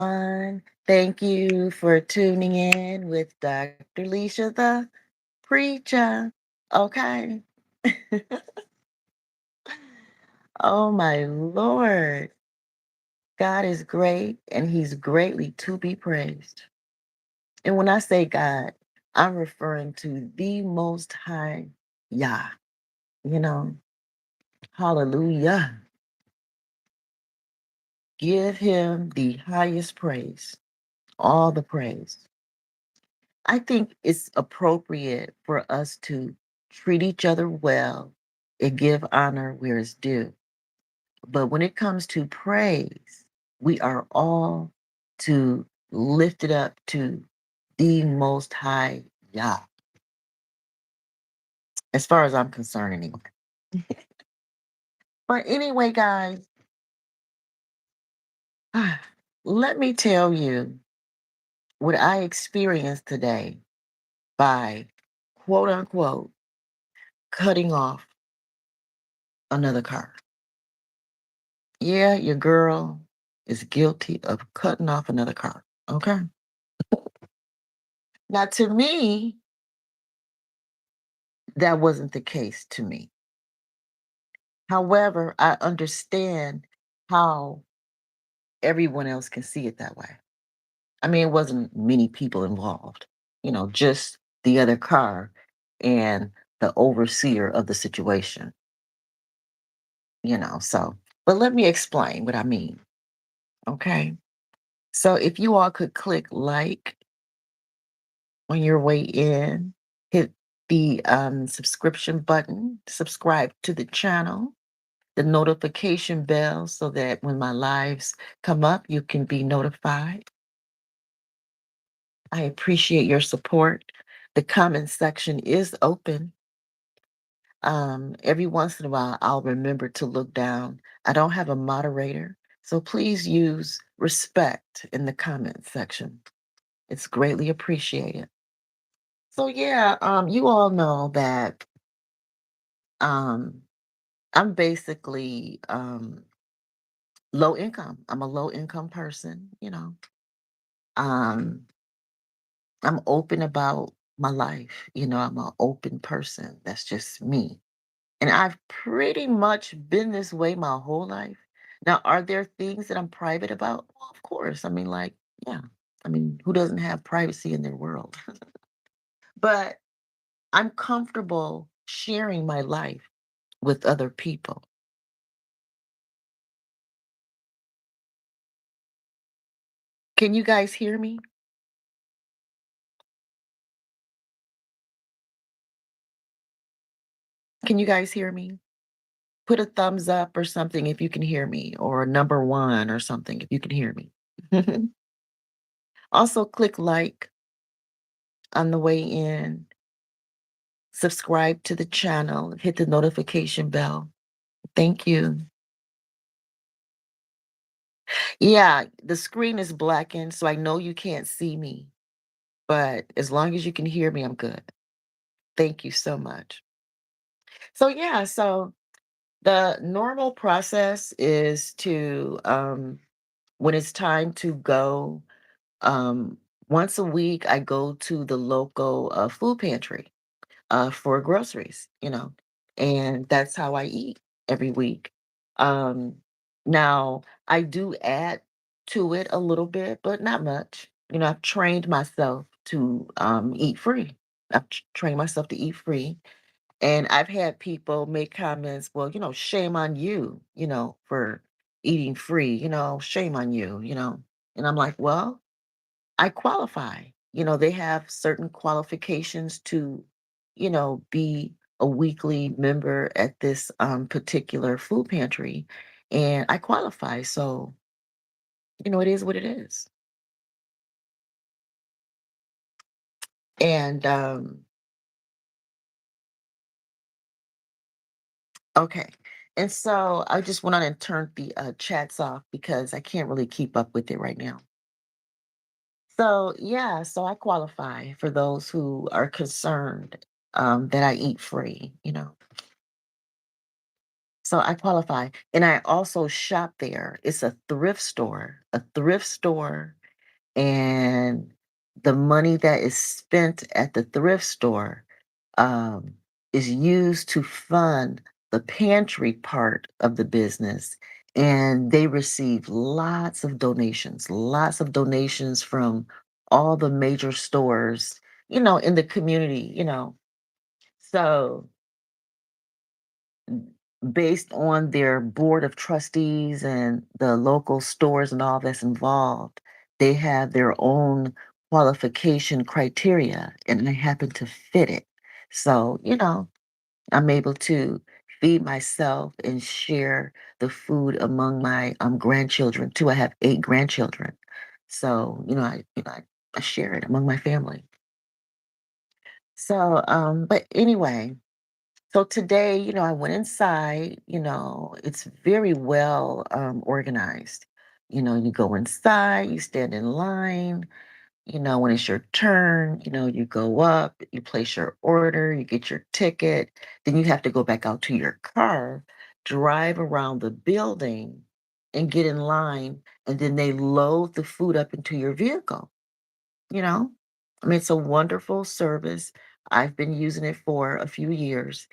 Thank you for tuning in with Dr. Lesia the Preacha. Okay. Oh my Lord. God is great and he's greatly to be praised. And when I say God, I'm referring to the most high Yah. You know, hallelujah. Give him the highest praise, all the praise. I think it's appropriate for us to treat each other well and give honor where it's due. But when it comes to praise, we are all to lift it up to the most high Yah, as far as I'm concerned, anyway. But anyway, guys, let me tell you what I experienced today by quote unquote cutting off another car. Yeah, your girl is guilty of cutting off another car. Okay. Now, to me, that wasn't the case to me. However, I understand how everyone else can see it that way. I mean, it wasn't many people involved, just the other car and the overseer of the situation, so. But let me explain what I mean. Okay. So if you all could click like on your way in, hit the subscription button, subscribe to the channel, the notification bell so that when my lives come up, you can be notified. I appreciate your support. The comment section is open. Every once in a while, I'll remember to look down. I don't have a moderator, so please use respect in the comment section. It's greatly appreciated. So yeah, you all know that um, I'm basically low income. I'm a low income person. Um, I'm open about my life. I'm an open person. That's just me. And I've pretty much been this way my whole life. Now, are there things that I'm private about? Well, of course. I mean, like, yeah. I mean, who doesn't have privacy in their world? But I'm comfortable sharing my life with other people. Can you guys hear me? Can you guys hear me? Put a thumbs up or something if you can hear me, or a number one or something if you can hear me. Also, click like on the way in, subscribe to the channel, hit the notification bell. Thank you. Yeah, the screen is blackened, so I know you can't see me, but as long as you can hear me, I'm good. Thank you so much. So, yeah, so the normal process is to, when it's time to go, um, once a week, I go to the local food pantry for groceries, and that's how I eat every week. Um, Now, I do add to it a little bit, but not much. I've trained myself to eat free. I've trained myself to eat free. And I've had people make comments, well, shame on you, for eating free, shame on you. And I'm like, well, I qualify. They have certain qualifications to be a weekly member at this particular food pantry. And I qualify. So, it is what it is. And okay. And so I just went on and turned the chats off because I can't really keep up with it right now. So, yeah, so I qualify for those who are concerned that I eat free. So I qualify. And I also shop there. It's a thrift store. And the money that is spent at the thrift store um, is used to fund the pantry part of the business. And they receive lots of donations from all the major stores, in the community, So based on their board of trustees and the local stores and all that's involved, they have their own qualification criteria, and I happen to fit it. So, I'm able to feed myself and share the food among my grandchildren too. I have 8 grandchildren. So, I share it among my family. So, but anyway, so today, I went inside, it's very well organized. You go inside, you stand in line, when it's your turn, you go up, you place your order, you get your ticket, then you have to go back out to your car, drive around the building and get in line, and then they load the food up into your vehicle, you know? I mean, it's a wonderful service. I've been using it for a few years.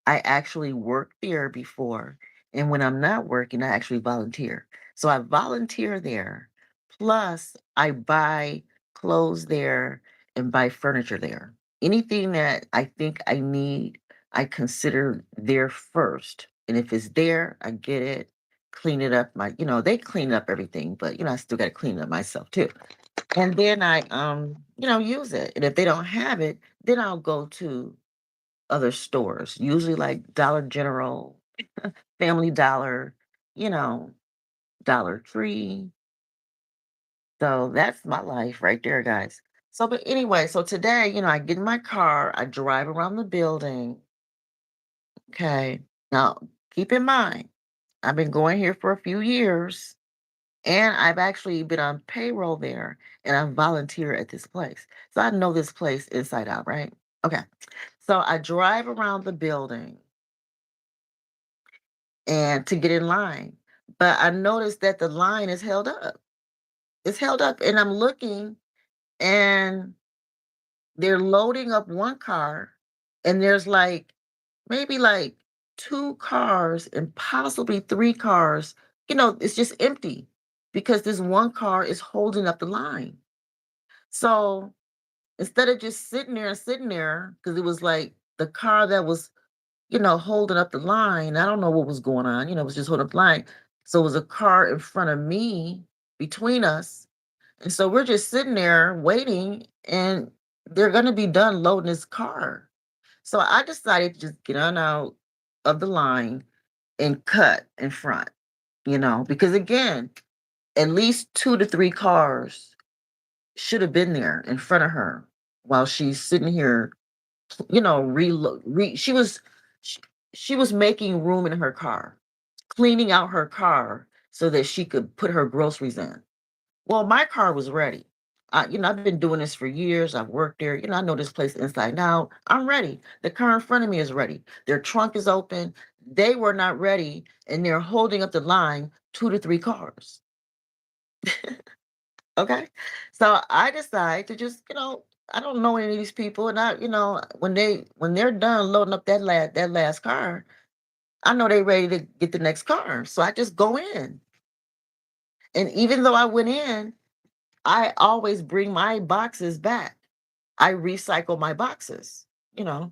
I actually worked there before, and when I'm not working, I actually volunteer. So I volunteer there, plus I buy clothes there and buy furniture there. Anything that I think I need, I consider there first. And if it's there, I get it, clean it up. They clean up everything, but I still got to clean it up myself too. And then I use it. And if they don't have it, then I'll go to other stores, usually like Dollar General, Family Dollar, you know, Dollar Tree. So that's my life right there, guys. So, but anyway, so today, I get in my car, I drive around the building. Okay. Now, keep in mind, I've been going here for a few years and I've actually been on payroll there and I volunteer at this place. So I know this place inside out, right? Okay. So I drive around the building and to get in line. But I noticed that the line is held up. It's held up, and I'm looking, and they're loading up one car, and there's like maybe like 2 cars and possibly 3 cars. It's just empty because this one car is holding up the line. So instead of just sitting there, because it was like the car that was holding up the line. I don't know what was going on. It was just holding up the line. So it was a car in front of me between us. And so we're just sitting there waiting and they're going to be done loading this car. So I decided to just get on out of the line and cut in front, because again, at least 2 to 3 cars should have been there in front of her while she's sitting here reload. She, she was making room in her car, cleaning out her car so that she could put her groceries in. Well, my car was ready. I've been doing this for years. I've worked there. I know this place inside out. I'm ready. The car in front of me is ready. Their trunk is open. They were not ready, and they're holding up the line 2 to 3 cars. Okay. So I decide to just, I don't know any of these people. And when they're done loading up that last car, I know they're ready to get the next car. So I just go in. And even though I went in, I always bring my boxes back. I recycle my boxes, you know.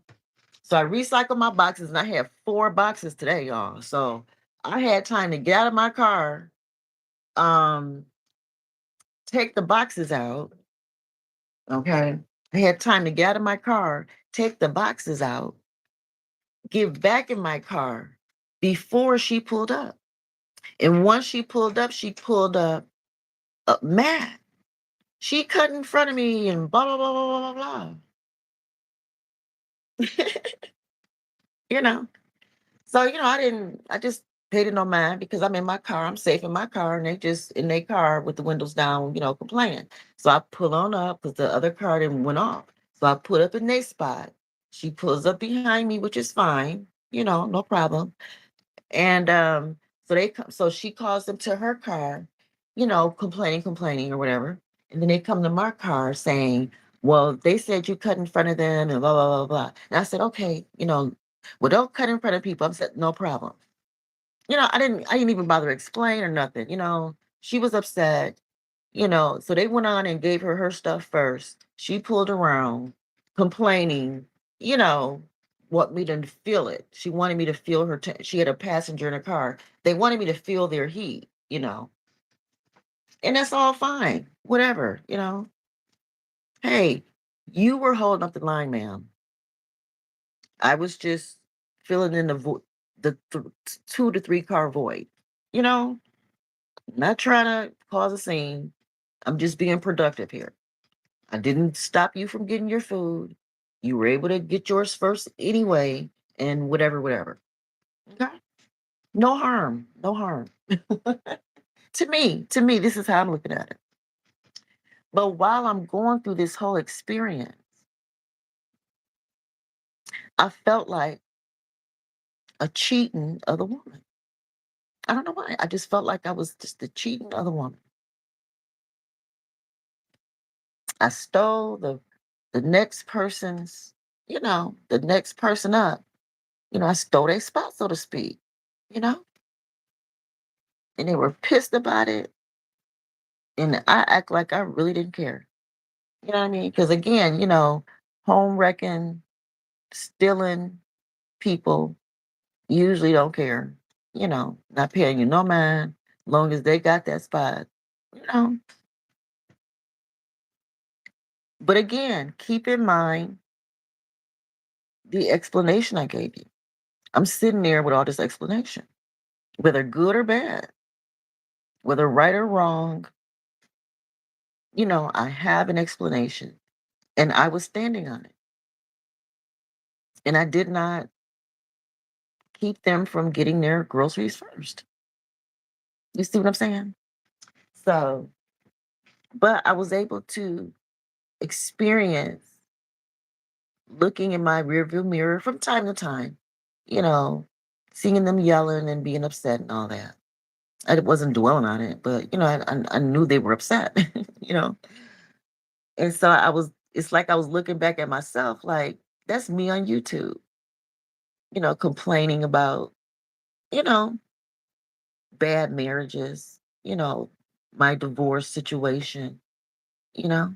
So I recycle my boxes and I have 4 boxes today, y'all. So I had time to get out of my car, um, take the boxes out. Okay. I had time to get out of my car, take the boxes out, get back in my car before she pulled up. And once she pulled up mad. She cut in front of me and blah, blah, blah, blah, blah, blah, blah. you know. So, I just paid it no mind because I'm in my car. I'm safe in my car. And they just in their car with the windows down, complaining. So I pull on up because the other car didn't went off. So I put up in their spot. She pulls up behind me, which is fine, no problem. And so she calls them to her car, complaining or whatever. And then they come to my car saying, well, they said you cut in front of them and blah, blah, blah, blah. And I said, okay, well, don't cut in front of people. I said, no problem. I didn't even bother to explain or nothing. She was upset, so they went on and gave her stuff first. She pulled around, complaining, you know, want me to feel it. She wanted me to feel her. She had a passenger in her car. They wanted me to feel their heat. And that's all fine. Whatever. Hey, you were holding up the line, ma'am. I was just filling in the 2 to 3 car void. You know, not trying to cause a scene. I'm just being productive here. I didn't stop you from getting your food. You were able to get yours first anyway, and whatever, whatever. Okay. No harm. No harm. To me, this is how I'm looking at it. But while I'm going through this whole experience, I felt like a cheating other woman. I don't know why. I just felt like I was just a cheating other woman. I stole the next person's, the next person up. I stole their spot, so to speak, you know? And they were pissed about it. And I act like I really didn't care. You know what I mean? Because again, home wrecking, stealing people usually don't care. Not paying you no mind, long as they got that spot. You know. But again, keep in mind the explanation I gave you. I'm sitting there with all this explanation, whether good or bad, whether right or wrong. I have an explanation, and I was standing on it, and I did not keep them from getting their groceries first. You see what I'm saying? So, but I was able to experience looking in my rearview mirror from time to time, you know, seeing them yelling and being upset and all that. I wasn't dwelling on it, but I knew they were upset, you know. And so it's like I was looking back at myself, like that's me on YouTube, complaining about, you know, bad marriages, my divorce situation, you know.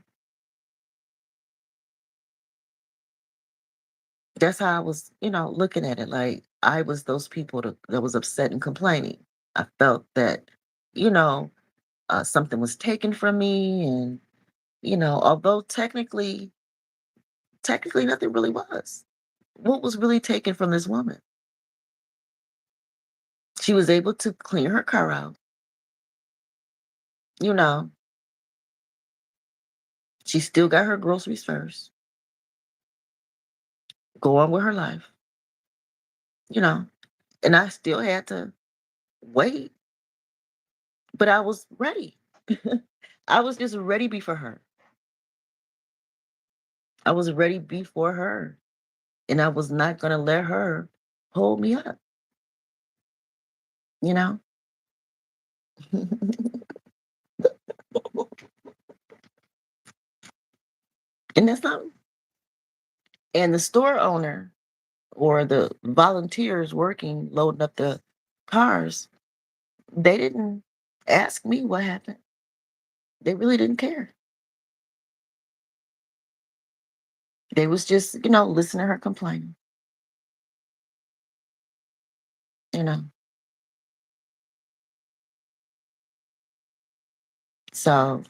That's how I was, looking at it. Like I was those people that was upset and complaining. I felt that, you know, something was taken from me, and although technically nothing really was. What was really taken from this woman? She was able to clean her car out. You know, she still got her groceries first. Go on with her life. You know, and I still had to wait, but I was ready. I was just ready before her. I was ready before her, and I was not going to let her hold me up, you know? And that's not, and the store owner or the volunteers working, loading up the cars, they didn't ask me what happened. They really didn't care. They was just, listening to her complaining, you know? So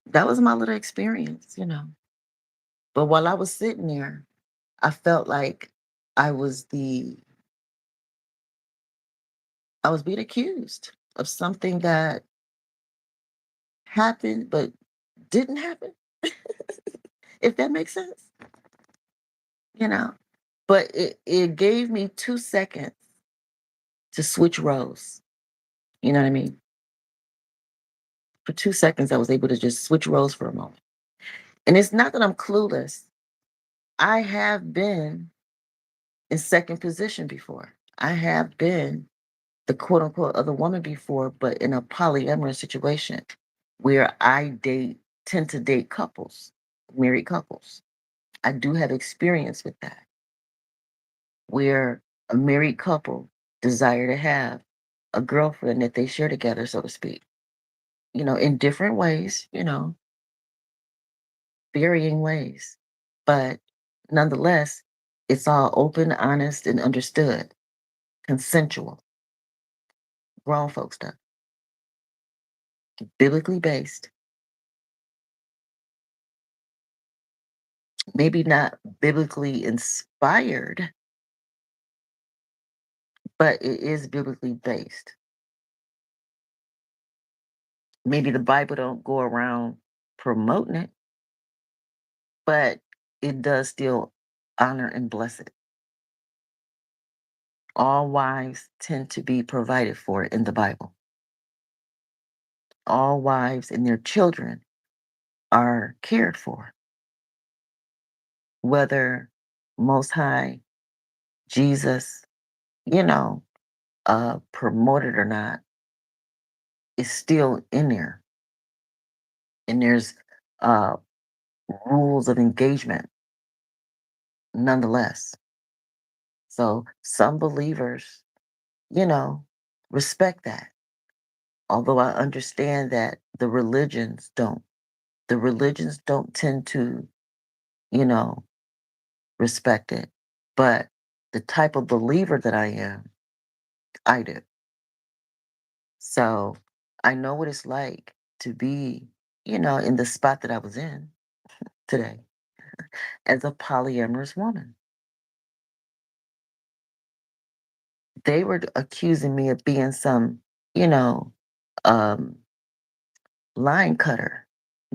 that was my little experience. But while I was sitting there, I felt like I was the I was being accused of something that happened but didn't happen, if that makes sense, you know. But it gave me 2 seconds to switch roles. You know what I mean? For 2 seconds, I was able to just switch roles for a moment. And it's not that I'm clueless. I have been in second position before. I have been the quote unquote other woman before, but in a polyamorous situation where tend to date couples, married couples. I do have experience with that, where a married couple desire to have a girlfriend that they share together, so to speak, in different ways, varying ways. But nonetheless, it's all open, honest, and understood, consensual, grown folk stuff, biblically based, maybe not biblically inspired, but it is biblically based. Maybe the Bible don't go around promoting it, but it does still honor and bless it. All wives tend to be provided for in the Bible. All wives and their children are cared for, whether Most High, Jesus, you know, promoted or not, is still in there. And there's uh, rules of engagement nonetheless. So some believers, you know, respect that. Although I understand that the religions don't. The religions don't tend to, you know, respect it. But the type of believer that I am, I do. So I know what it's like to be, in the spot that I was in today as a polyamorous woman. They were accusing me of being some, you know, um, line cutter.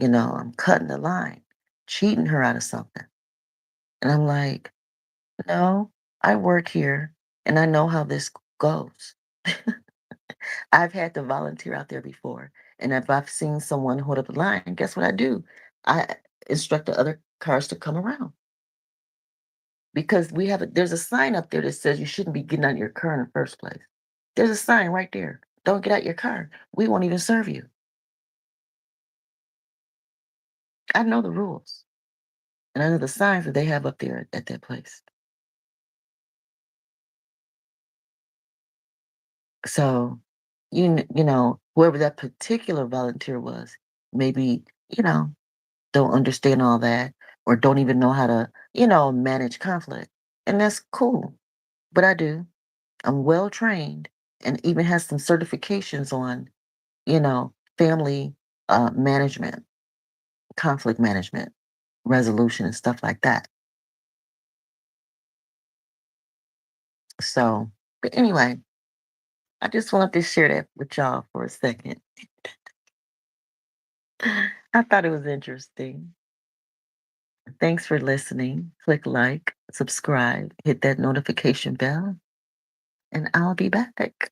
I'm cutting the line, cheating her out of something. And I'm like, no, I work here and I know how this goes. I've had to volunteer out there before. And if I've seen someone hold up a line, guess what I do? I instruct the other cars to come around because there's a sign up there that says you shouldn't be getting out of your car in the first place. There's a sign right there. Don't get out your car. We won't even serve you. I know the rules and I know the signs that they have up there at that place. So, whoever that particular volunteer was, maybe, don't understand all that or don't even know how to, manage conflict. And that's cool. But I do. I'm well trained and even has some certifications on, family management, conflict management, resolution, and stuff like that. So, but anyway, I just wanted to share that with y'all for a second. I thought it was interesting. Thanks for listening. Click like, subscribe, hit that notification bell, and I'll be back.